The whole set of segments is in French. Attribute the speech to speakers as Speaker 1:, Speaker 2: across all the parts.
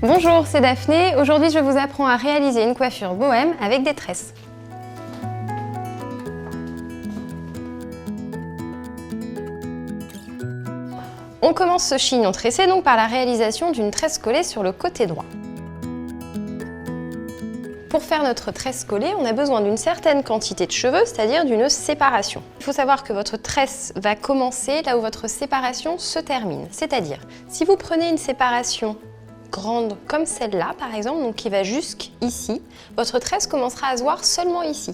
Speaker 1: Bonjour, c'est Daphné. Aujourd'hui, je vous apprends à réaliser une coiffure bohème avec des tresses. On commence ce chignon tressé donc par la réalisation d'une tresse collée sur le côté droit. Pour faire notre tresse collée, on a besoin d'une certaine quantité de cheveux, c'est-à-dire d'une séparation. Il faut savoir que votre tresse va commencer là où votre séparation se termine. C'est-à-dire, si vous prenez une séparation grande comme celle-là, par exemple, donc qui va jusqu'ici, votre tresse commencera à se voir seulement ici.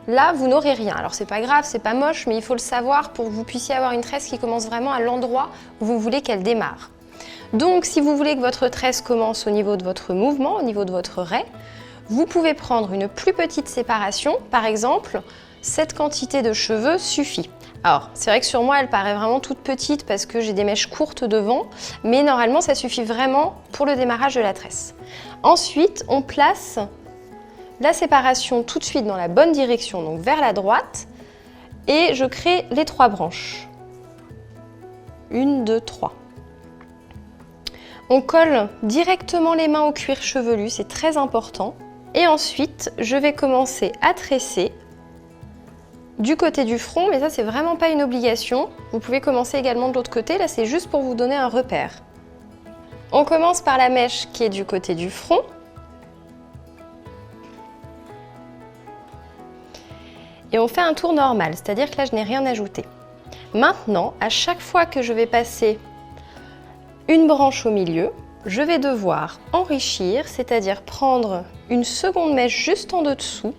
Speaker 1: Là, vous n'aurez rien. Alors, c'est pas grave, c'est pas moche, mais il faut le savoir pour que vous puissiez avoir une tresse qui commence vraiment à l'endroit où vous voulez qu'elle démarre. Donc, si vous voulez que votre tresse commence au niveau de votre mouvement, au niveau de votre raie, vous pouvez prendre une plus petite séparation. Par exemple, cette quantité de cheveux suffit. Alors, c'est vrai que sur moi, elle paraît vraiment toute petite parce que j'ai des mèches courtes devant, mais normalement, ça suffit vraiment pour le démarrage de la tresse. Ensuite, on place la séparation tout de suite dans la bonne direction, donc vers la droite, et je crée les 3 branches. 1, 2, 3. On colle directement les mains au cuir chevelu, c'est très important. Et ensuite, je vais commencer à tresser du côté du front, mais ça, c'est vraiment pas une obligation. Vous pouvez commencer également de l'autre côté, là, c'est juste pour vous donner un repère. On commence par la mèche qui est du côté du front. Et on fait un tour normal, c'est-à-dire que là, je n'ai rien ajouté. Maintenant, à chaque fois que je vais passer une branche au milieu, je vais devoir enrichir, c'est-à-dire prendre une seconde mèche juste en dessous,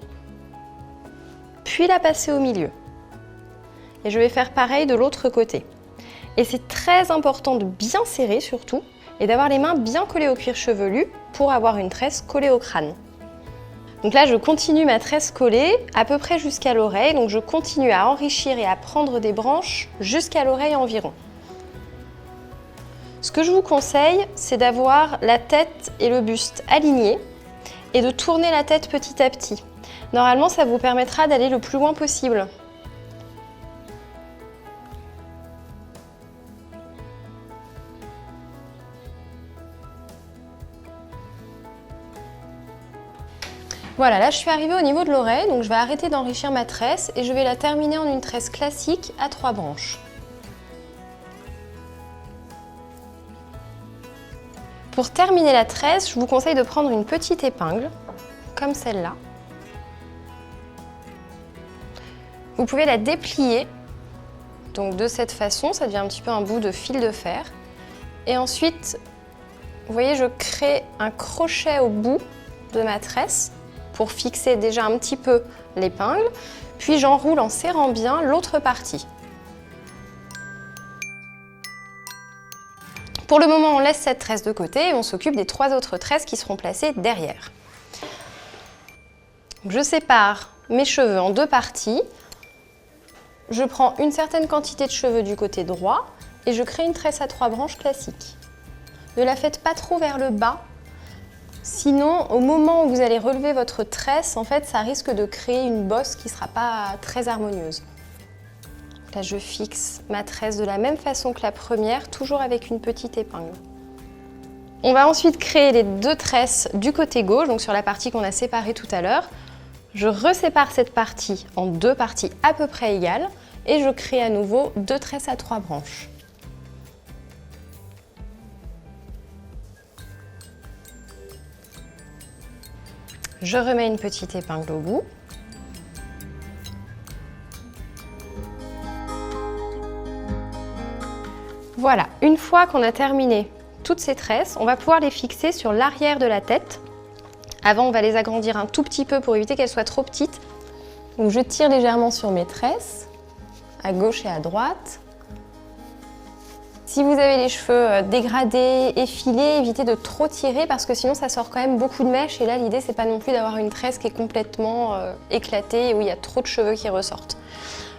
Speaker 1: puis la passer au milieu. Et je vais faire pareil de l'autre côté. Et c'est très important de bien serrer surtout, et d'avoir les mains bien collées au cuir chevelu pour avoir une tresse collée au crâne. Donc là, je continue ma tresse collée à peu près jusqu'à l'oreille, donc je continue à enrichir et à prendre des branches jusqu'à l'oreille environ. Ce que je vous conseille, c'est d'avoir la tête et le buste alignés et de tourner la tête petit à petit. Normalement, ça vous permettra d'aller le plus loin possible. Voilà, là je suis arrivée au niveau de l'oreille, donc je vais arrêter d'enrichir ma tresse et je vais la terminer en une tresse classique à 3 branches. Pour terminer la tresse, je vous conseille de prendre une petite épingle, comme celle-là. Vous pouvez la déplier, donc de cette façon, ça devient un petit peu un bout de fil de fer. Et ensuite, vous voyez, je crée un crochet au bout de ma tresse pour fixer déjà un petit peu l'épingle, puis j'enroule en serrant bien l'autre partie. Pour le moment, on laisse cette tresse de côté et on s'occupe des 3 autres tresses qui seront placées derrière. Je sépare mes cheveux en 2 parties. Je prends une certaine quantité de cheveux du côté droit et je crée une tresse à 3 branches classique. Ne la faites pas trop vers le bas, sinon au moment où vous allez relever votre tresse, en fait, ça risque de créer une bosse qui ne sera pas très harmonieuse. Là, je fixe ma tresse de la même façon que la première, toujours avec une petite épingle. On va ensuite créer les 2 tresses du côté gauche, donc sur la partie qu'on a séparée tout à l'heure. Je resépare cette partie en 2 parties à peu près égales et je crée à nouveau 2 tresses à 3 branches. Je remets une petite épingle au bout. Voilà, une fois qu'on a terminé toutes ces tresses, on va pouvoir les fixer sur l'arrière de la tête. Avant, on va les agrandir un tout petit peu pour éviter qu'elles soient trop petites. Donc, je tire légèrement sur mes tresses, à gauche et à droite. Si vous avez les cheveux dégradés, effilés, évitez de trop tirer parce que sinon ça sort quand même beaucoup de mèches. Et là, l'idée, c'est pas non plus d'avoir une tresse qui est complètement éclatée et où il y a trop de cheveux qui ressortent.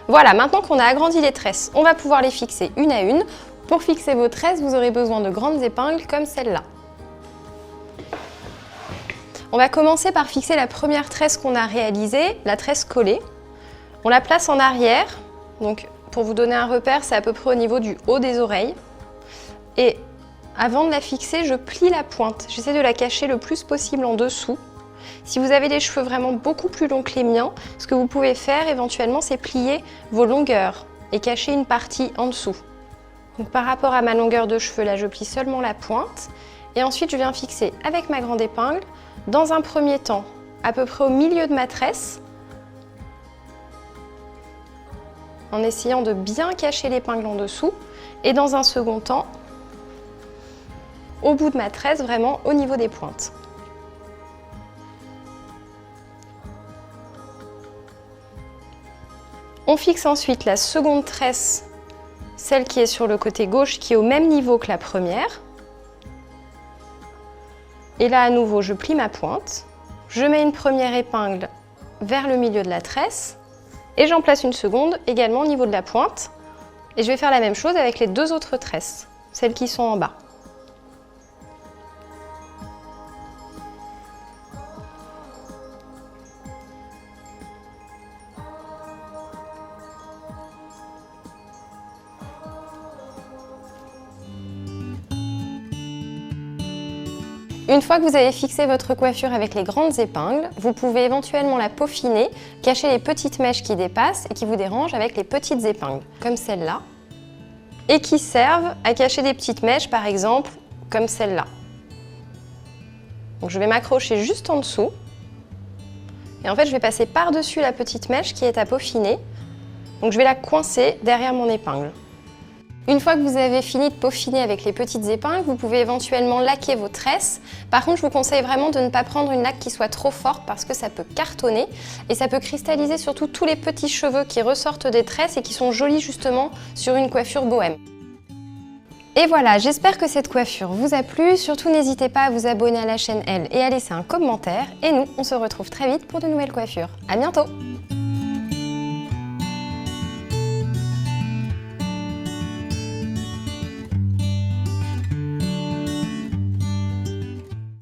Speaker 1: Voilà, maintenant qu'on a agrandi les tresses, on va pouvoir les fixer une à une. Pour fixer vos tresses, vous aurez besoin de grandes épingles comme celle-là. On va commencer par fixer la première tresse qu'on a réalisée, la tresse collée. On la place en arrière, donc pour vous donner un repère, c'est à peu près au niveau du haut des oreilles. Et Avant de la fixer, je plie la pointe. J'essaie de la cacher le plus possible en dessous. Si vous avez les cheveux vraiment beaucoup plus longs que les miens, ce que vous pouvez faire éventuellement, c'est plier vos longueurs et cacher une partie en dessous. Donc par rapport à ma longueur de cheveux, là je plie seulement la pointe et ensuite je viens fixer avec ma grande épingle, dans un premier temps, à peu près au milieu de ma tresse, en essayant de bien cacher l'épingle en dessous, et dans un second temps, au bout de ma tresse, vraiment au niveau des pointes. On fixe ensuite la seconde tresse, celle qui est sur le côté gauche, qui est au même niveau que la première. Et là, à nouveau, je plie ma pointe. Je mets une première épingle vers le milieu de la tresse et j'en place une seconde également au niveau de la pointe. Et je vais faire la même chose avec les deux autres tresses, celles qui sont en bas. Une fois que vous avez fixé votre coiffure avec les grandes épingles, vous pouvez éventuellement la peaufiner, cacher les petites mèches qui dépassent et qui vous dérangent avec les petites épingles, comme celle-là, et qui servent à cacher des petites mèches, par exemple, comme celle-là. Donc je vais m'accrocher juste en dessous, et en fait je vais passer par-dessus la petite mèche qui est à peaufiner, donc je vais la coincer derrière mon épingle. Une fois que vous avez fini de peaufiner avec les petites épingles, vous pouvez éventuellement laquer vos tresses. Par contre, je vous conseille vraiment de ne pas prendre une laque qui soit trop forte parce que ça peut cartonner et ça peut cristalliser surtout tous les petits cheveux qui ressortent des tresses et qui sont jolis justement sur une coiffure bohème. Et voilà, j'espère que cette coiffure vous a plu. Surtout, n'hésitez pas à vous abonner à la chaîne Elle et à laisser un commentaire. Et nous, on se retrouve très vite pour de nouvelles coiffures. À bientôt!